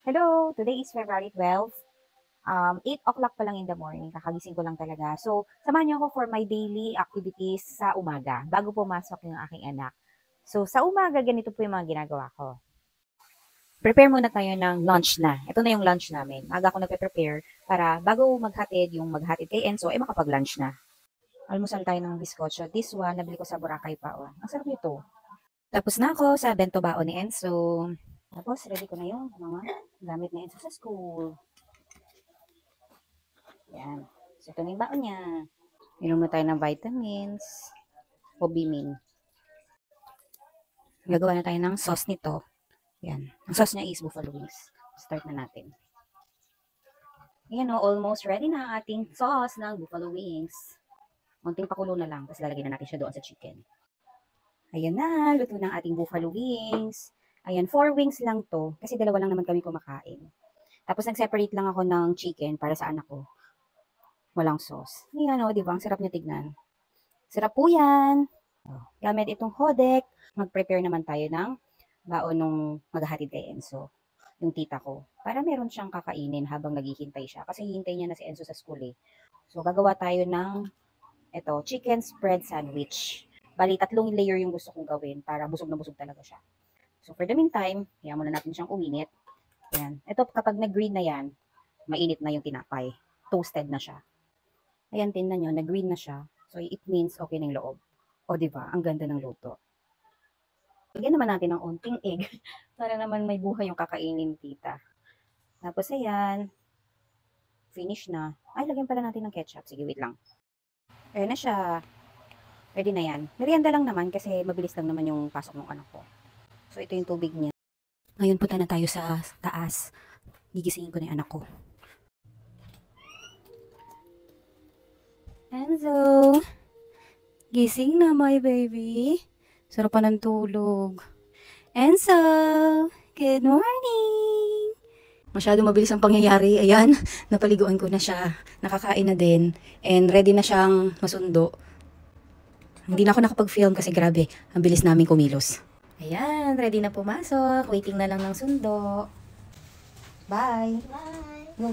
Hello! Today is February 12. 8 o'clock pa lang in the morning. Kakagising ko lang talaga. So, samahan niyo ako for my daily activities sa umaga bago pumasok yung aking anak. So, sa umaga, ganito po yung mga ginagawa ko. Prepare muna tayo ng lunch na. Ito na yung lunch namin. Aga ako nagpe-prepare para bago maghatid yung maghatid kay Enzo, ay makapag-lunch na. Almusal tayo ng biskotso. This one, nabili ko sa Boracay pa. Oh. Ang sarap nito. Tapos na ako sa bento baon ni Enzo. Tapos, ready ko na yung mga gamit ni Enzo sa school. Yan. So, ito na yung baon niya. Inom na tayo ng vitamins o Bimin. Gagawa na tayo ng sauce nito. Yan. Ang sauce niya is buffalo wings. Start na natin. Ayan o, almost ready na ang ating sauce ng buffalo wings. Munting pakulo na lang, tapos lalagyan na natin siya doon sa chicken. Ayan na, luto na ang ating buffalo wings. Ayan, 4 wings lang to, kasi dalawa lang naman kami kumakain. Tapos nag-separate lang ako ng chicken para sa anak ko. Walang sauce. Ayan o, di ba? Ang sarap niya tignan. Sarap po yan. Gamit itong hodek, mag-prepare naman tayo ng baon nung maghahatid kay Enzo, yung tita ko. Para meron siyang kakainin habang naghihintay siya. Kasi hihintay niya na si Enzo sa school eh. So, gagawa tayo ng chicken spread sandwich. Bali, 3 layer yung gusto kong gawin para busog na busog talaga siya. So, for the meantime, hayaan muna natin siyang uminit. Ayan. Ito, kapag nag-green na yan, mainit na yung tinapay. Toasted na siya. Ayan, tingnan nyo, nag-green na siya. So, it means okay na yung loob. O, diba? Ang ganda ng luto. Lagyan naman natin ng unting egg para naman may buhay yung kakainin tita. Tapos, ayan. Finish na. Ay, lagyan pala natin ng ketchup. Sige, wait lang. Ayan na siya. Ready na yan. Merienda lang naman kasi mabilis lang naman yung pasok ng anak ko. So, ito yung tubig niya. Ngayon, punta na tayo sa taas. Gigisingin ko na yung anak ko. Enzo! Gising na, my baby. Sarap pa ng tulog. Enzo! Good morning! Masyado mabilis ang pangyayari. Ayan, napaliguan ko na siya. Nakakain na din. And ready na siyang masundo. Hindi na ako nakapag-film kasi grabe, ang bilis namin kumilos. Ayan, ready na pumasok. Waiting na lang ng sundo. Bye! Bye! Go.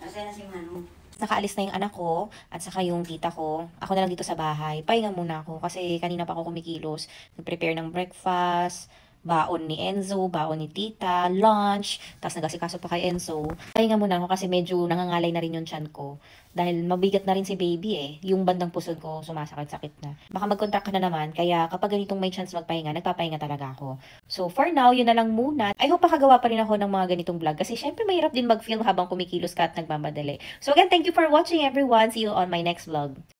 Nasaan na si Manu? Nakaalis na yung anak ko at saka yung tita ko. Ako na lang dito sa bahay. Pahinga muna ako kasi kanina pa ako kumikilos. Nag-prepare ng breakfast, baon ni Enzo, baon ni tita, lunch, tapos nag-asikaso pa kay Enzo. Pahinga muna ako kasi medyo nangangalay na rin yung tiyan ko. Dahil mabigat na rin si baby eh. Yung bandang pusod ko sumasakit-sakit na. Baka mag-contract ka na naman, kaya kapag ganitong may chance magpahinga, nagpapahinga talaga ako. So for now, yun na lang muna. I hope makagawa pa rin ako ng mga ganitong vlog kasi syempre mahirap din mag-film habang kumikilos ka at nagmamadali. So again, thank you for watching everyone. See you on my next vlog.